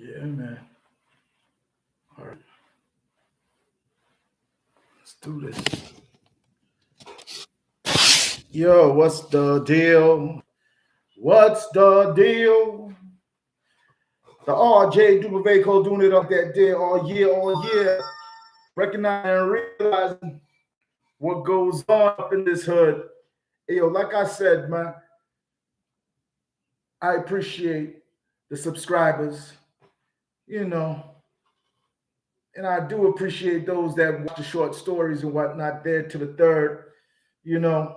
Yeah, man. All right, let's do this. Yo, what's the deal? What's the deal? The RJ Dubaveco doing it up that day all year. Recognizing and realizing what goes on up in this hood. Hey, yo, like I said, man, I appreciate the subscribers, you know, and I do appreciate those that watch the short stories and whatnot there to the third, you know.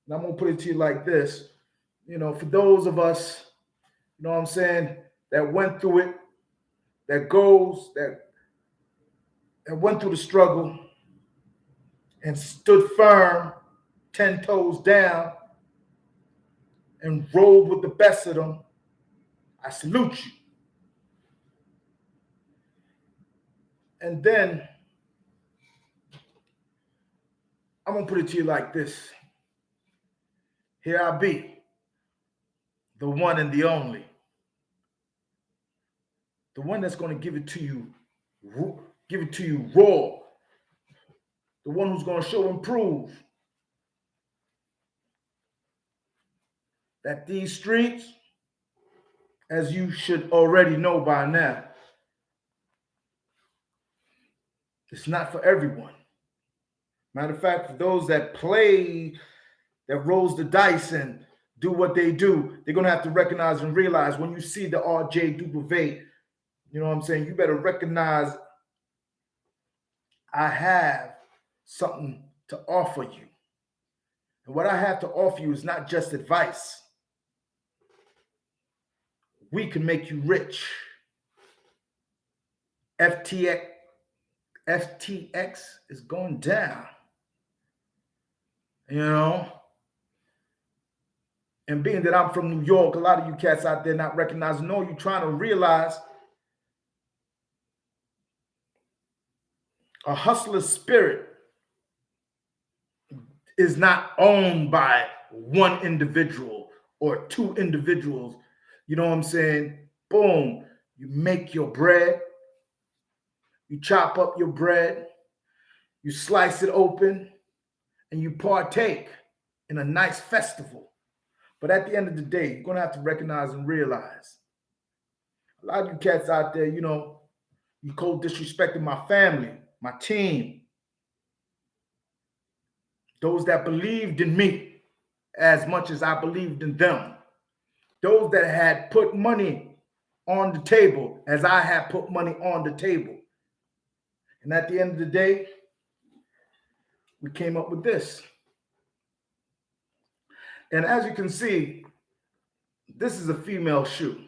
And I'm gonna put it to you like this, for those of us, you know what I'm saying, that went through it, that went through the struggle and stood firm, 10 toes down, and rolled with the best of them, I salute you. And then I'm gonna put it to you like this. Here I be, the one and the only. The one that's gonna give it to you raw. The one who's gonna show and prove that these streets, as you should already know by now, it's not for everyone. Matter of fact, for those that play, that rolls the dice and do what they do, they're gonna have to recognize and realize when you see the RJ Duplicate, you know what I'm saying, you better recognize I have something to offer you. And what I have to offer you is not just advice. We can make you rich. FTX is going down. And being that I'm from New York, a lot of you cats out there not recognizing, no, you're trying to realize a hustler's spirit is not owned by one individual or two individuals. You know what I'm saying? Boom, you make your bread, you chop up your bread, you slice it open, and you partake in a nice festival. But at the end of the day, you're going to have to recognize and realize a lot of you cats out there, you cold disrespecting my family, my team, those that believed in me as much as I believed in them, those that had put money on the table as I had put money on the table. And at the end of the day, we came up with this. And as you can see, this is a female shoe.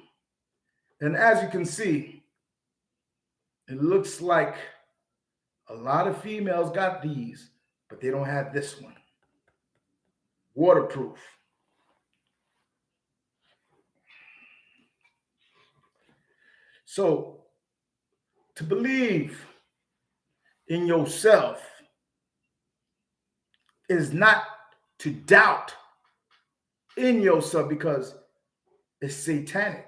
And as you can see, it looks like a lot of females got these, but they don't have this one. Waterproof. So, to believe in yourself is not to doubt in yourself because it's satanic.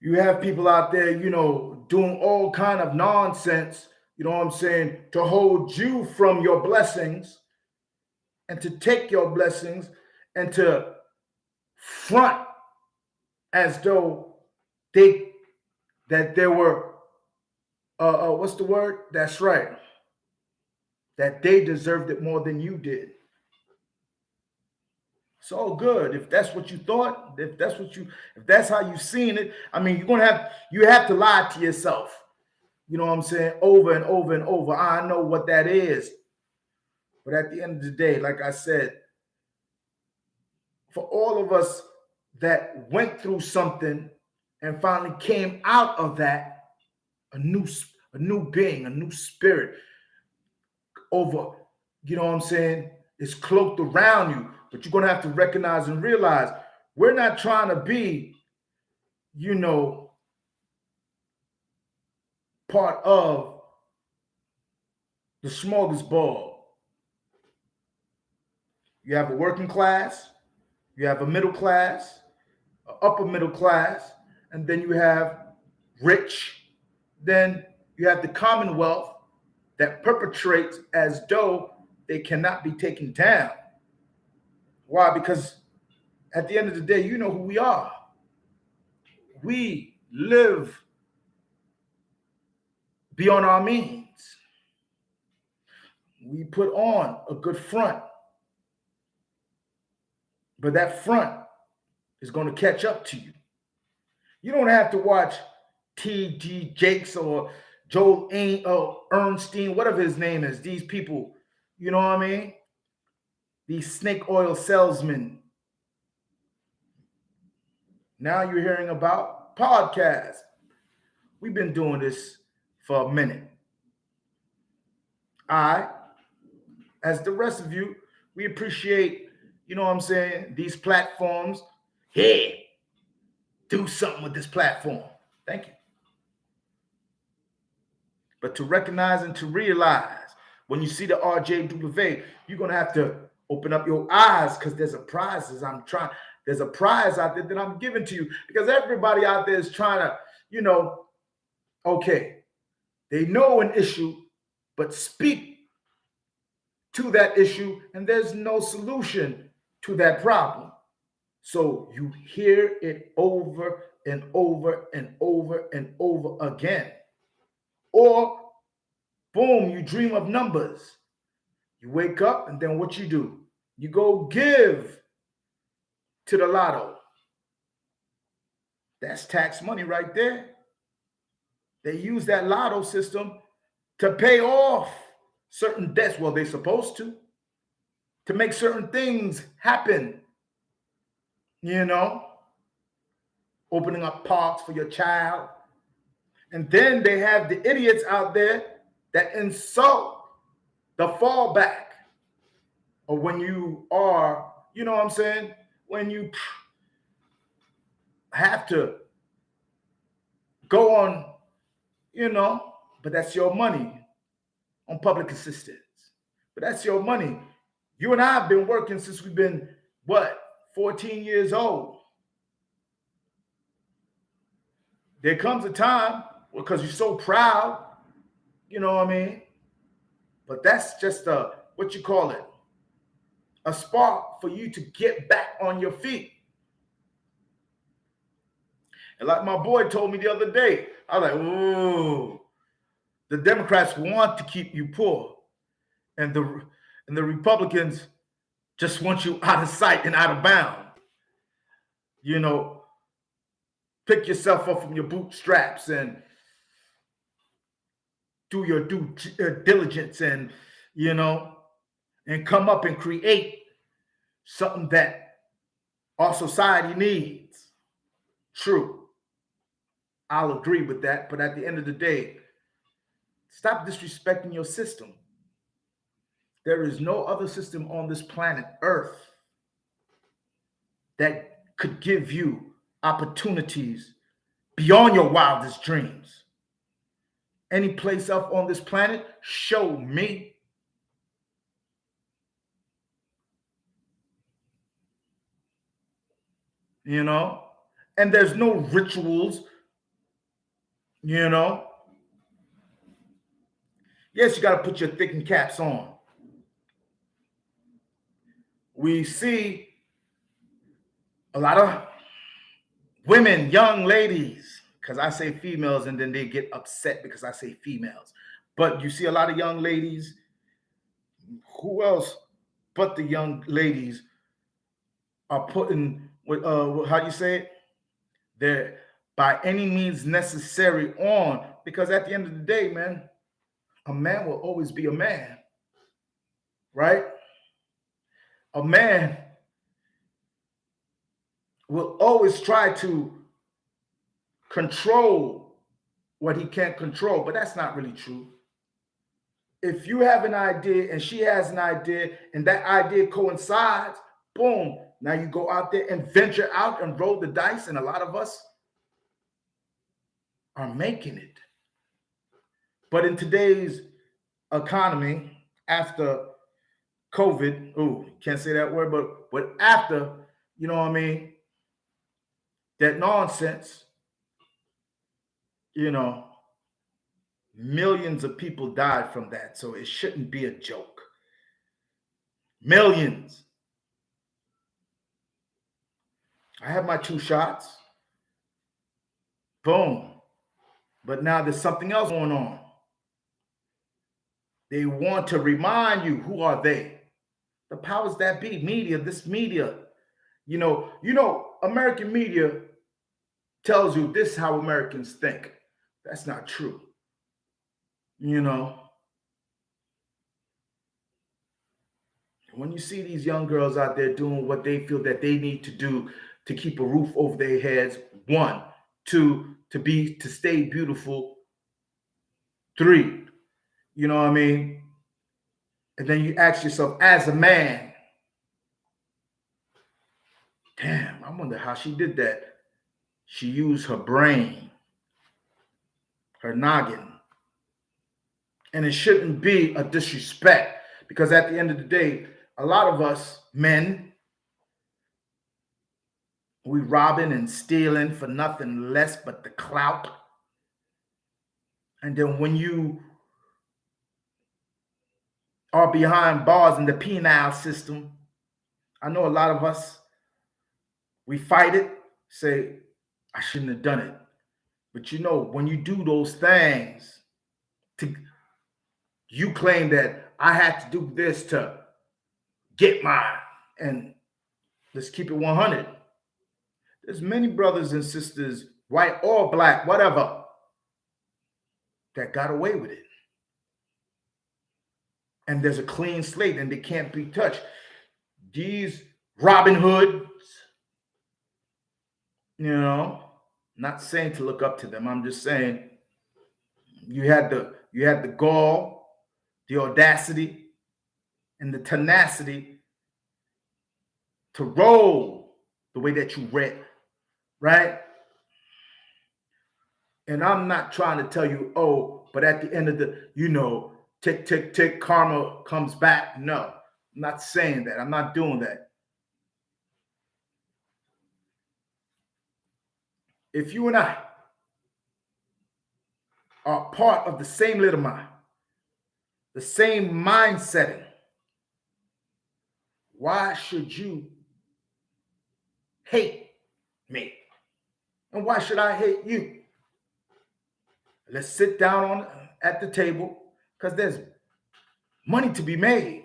You have people out there, doing all kind of nonsense, you know what I'm saying, to hold you from your blessings and to take your blessings and to front as though there were, what's the word? That's right. That they deserved it more than you did. It's all good. If that's what you thought, if that's how you've seen it, I mean, you have to lie to yourself. You know what I'm saying? Over and over and over. I know what that is. But at the end of the day, like I said, for all of us that went through something and finally came out of that, a new being, a new spirit over, you know what I'm saying, is cloaked around you. But you're going to have to recognize and realize we're not trying to be, part of the smorgasbord. You have a working class, you have a middle class, upper middle class, and then you have rich. Then you have the commonwealth that perpetrates as though they cannot be taken down. Why? Because at the end of the day, you know who we are. We live beyond our means. We put on a good front, but that front is going to catch up to you. You don't have to watch T.D. Jakes or Joel Ernstein, whatever his name is. These people, you know what I mean? These snake oil salesmen. Now you're hearing about podcasts. We've been doing this for a minute. I, as the rest of you, we appreciate, you know what I'm saying, these platforms. Hey, do something with this platform. Thank you. But to recognize and to realize when you see the RJW, you're going to have to open up your eyes because there's a prize there's a prize out there that I'm giving to you because everybody out there is trying to, you know, okay, they know an issue, but speak to that issue and there's no solution to that problem. So you hear it over and over and over and over again. Or, boom, you dream of numbers. You wake up and then what you do? You go give to the lotto. That's tax money right there. They use that lotto system to pay off certain debts. Well, they're supposed to make certain things happen. You know, opening up parks for your child. And then they have the idiots out there that insult the fallback. Or when you are, you know what I'm saying? When you have to go on, you know, but that's your money on public assistance. But that's your money. You and I have been working since we've been, 14 years old. There comes a time, because you're so proud, you know what I mean? But that's just what you call it, a spark for you to get back on your feet. And like my boy told me the other day, I was like, ooh, the Democrats want to keep you poor. And the Republicans just want you out of sight and out of bounds. You know, pick yourself up from your bootstraps and do your due diligence and, you know, and come up and create something that our society needs. True. I'll agree with that. But at the end of the day, stop disrespecting your system. There is no other system on this planet Earth that could give you opportunities beyond your wildest dreams. Any place up on this planet, show me. You know, and there's no rituals, you know. Yes, you got to put your thinking caps on. We see a lot of women, young ladies, because I say females and then they get upset because I say females. But you see a lot of young ladies. Who else but the young ladies are putting, how do you say it? They're by any means necessary on, because at the end of the day, man, a man will always be a man, right? A man will always try to control what he can't control, but that's not really true. If you have an idea and she has an idea and that idea coincides, boom, now you go out there and venture out and roll the dice, and a lot of us are making it. But in today's economy, after COVID, can't say that word, but after, you know what I mean, that nonsense, you know, millions of people died from that. So it shouldn't be a joke. Millions. I had my 2 shots. Boom. But now there's something else going on. They want to remind you, who are they? The powers that be, media, this media. American media tells you this is how Americans think. That's not true. When you see these young girls out there doing what they feel that they need to do to keep a roof over their heads, 1, 2, to stay beautiful, 3, you know what I mean? And then you ask yourself, as a man, damn, I wonder how she did that. She used her brain, her noggin. And it shouldn't be a disrespect, because at the end of the day, a lot of us men, we robbing and stealing for nothing less but the clout. And then when you are behind bars in the penal system, I know a lot of us, we fight it, say, I shouldn't have done it. But when you do those things, you claim that I had to do this to get mine. And let's keep it 100. There's many brothers and sisters, white or black, whatever, that got away with it. And there's a clean slate and they can't be touched. These Robin Hoods, not saying to look up to them. I'm just saying you had the gall, the audacity, and the tenacity to roll the way that you read, right? And I'm not trying to tell you, but at the end of the, tick, tick, tick, karma comes back. No, I'm not saying that. I'm not doing that. If you and I are part of the same little mind, the same mind setting, why should you hate me? And why should I hate you? Let's sit down at the table, because there's money to be made.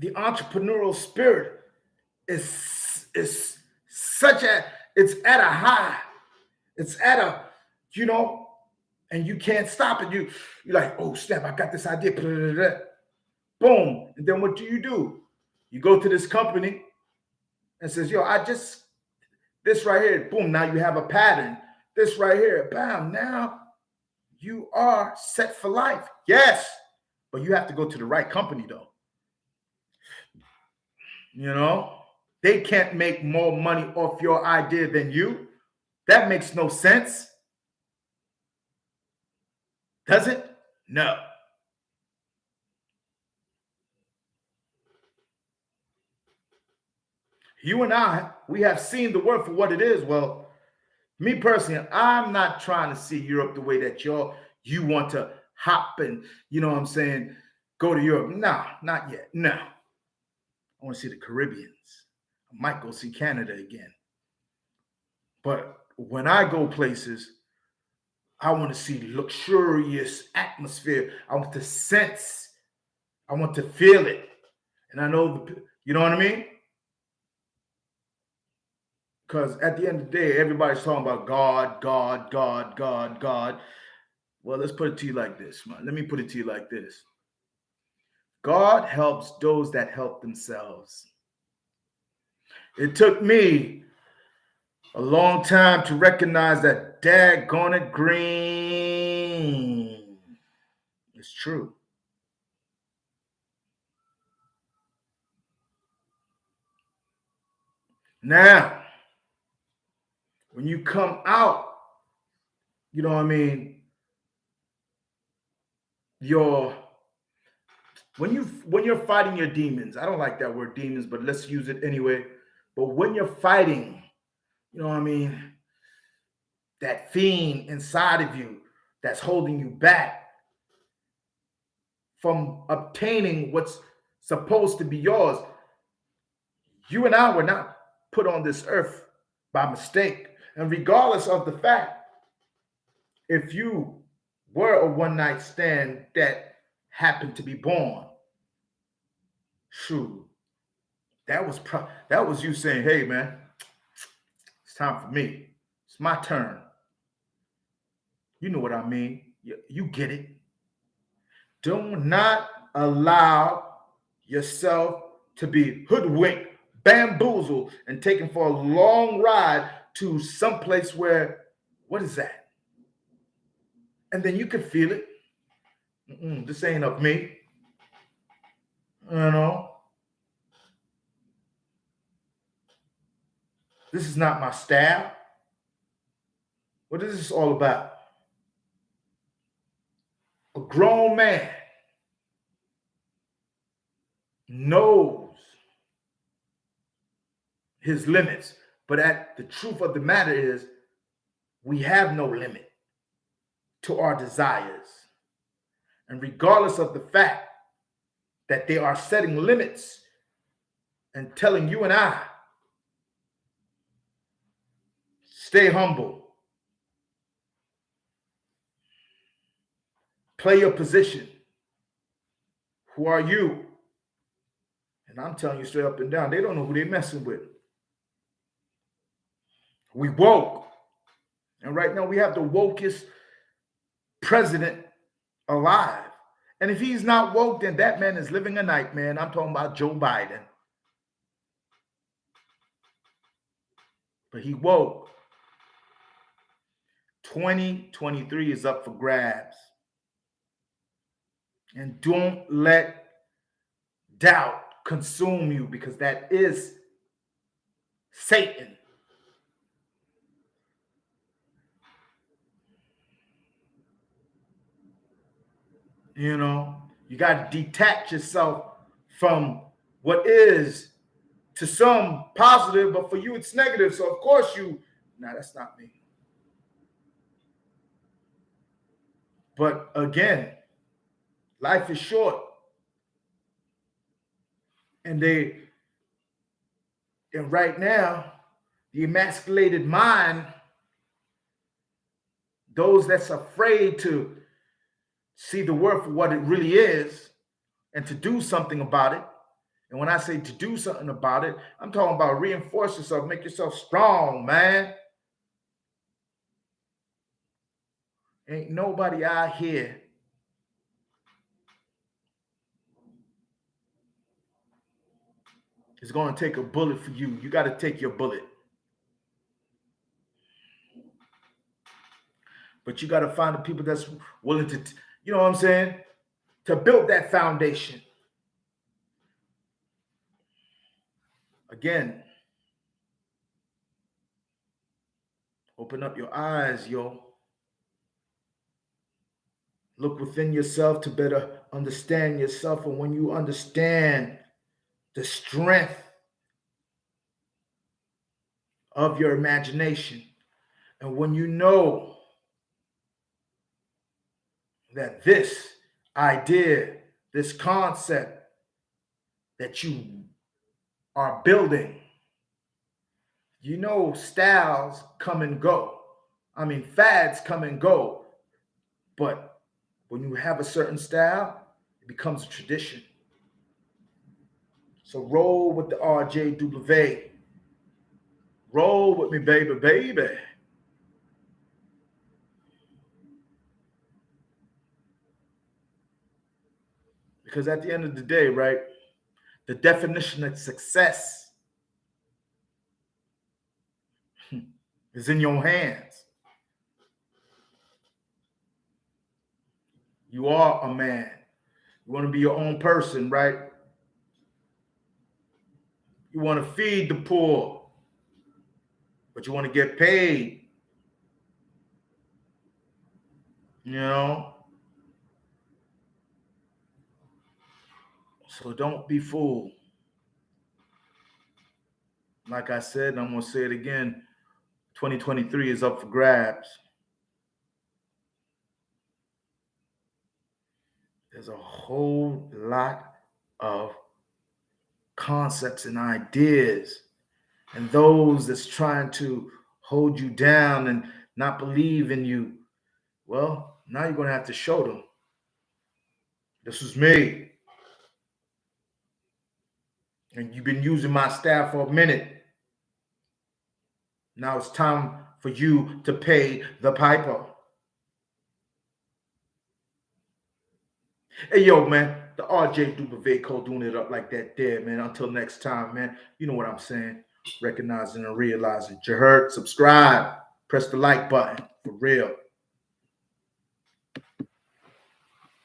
The entrepreneurial spirit is it's at a high. It's at a, and you can't stop it. You're like, oh snap, I got this idea. Boom. And then what do? You go to this company and says, this right here, boom, now you have a pattern. This right here, bam, now you are set for life. Yes, but you have to go to the right company though. They can't make more money off your idea than you. That makes no sense. Does it? No. You and I, we have seen the world for what it is. Well, me personally, I'm not trying to see Europe the way that you want to hop and, go to Europe. No, not yet. No. I want to see the Caribbeans. I might go see Canada again. But when I go places, I want to see luxurious atmosphere. I want to sense. I want to feel it. And I know, you know what I mean? Because at the end of the day, everybody's talking about God, God, God, God, God. Well, let's put it to you like this, man. Let me put it to you like this. God helps those that help themselves. It took me a long time to recognize that daggone it green. It's true. Now, when you come out, you know what I mean, your when you're fighting your demons, I don't like that word demons, but let's use it anyway. But when you're fighting, you know what I mean, that fiend inside of you that's holding you back from obtaining what's supposed to be yours. You and I were not put on this earth by mistake. And regardless of the fact, if you were a one night stand that happened to be born, true, that was you saying, "Hey, man, it's time for me. It's my turn." You know what I mean? You get it. Do not allow yourself to be hoodwinked, bamboozled, and taken for a long ride to some place where, what is that? And then you can feel it. This ain't of me. You know, this is not my style. What is this all about? A grown man knows his limits, but the truth of the matter is, we have no limit to our desires. And regardless of the fact that they are setting limits and telling you and I, stay humble, play your position. Who are you? And I'm telling you straight up and down, they don't know who they're messing with. We woke. And right now we have the wokest president alive. And if he's not woke, then that man is living a nightmare. And I'm talking about Joe Biden. But he woke. 2023 is up for grabs. And don't let doubt consume you, because that is Satan. You know, you got to detach yourself from what is to some positive, but for you it's negative. So of course that's not me. But again, life is short. And right now, the emasculated mind, those that's afraid to see the world for what it really is and to do something about it. And when I say to do something about it, I'm talking about reinforce yourself, make yourself strong, man. Ain't nobody out here is going to take a bullet for you. You got to take your bullet. But you got to find the people that's willing to, you know what I'm saying, to build that foundation. Again, open up your eyes, yo. Look within yourself to better understand yourself. And when you understand the strength of your imagination, and when you know that this idea, this concept that you are building, you know, styles come and go. I mean, fads come and go. But when you have a certain style, it becomes a tradition. So roll with the RJW. Roll with me, baby, baby. Because at the end of the day, right, the definition of success is in your hands. You are a man. You want to be your own person, right? You want to feed the poor, but you want to get paid. You know? So don't be fooled. Like I said, and I'm going to say it again, 2023 is up for grabs. There's a whole lot of concepts and ideas, and those that's trying to hold you down and not believe in you. Well, now you're going to have to show them. This is me. And you've been using my staff for a minute. Now it's time for you to pay the piper. Hey, yo, man, the RJ Dubaveco doing it up like that there, man. Until next time, man, you know what I'm saying. Recognizing and realizing. You heard? Subscribe. Press the like button. For real.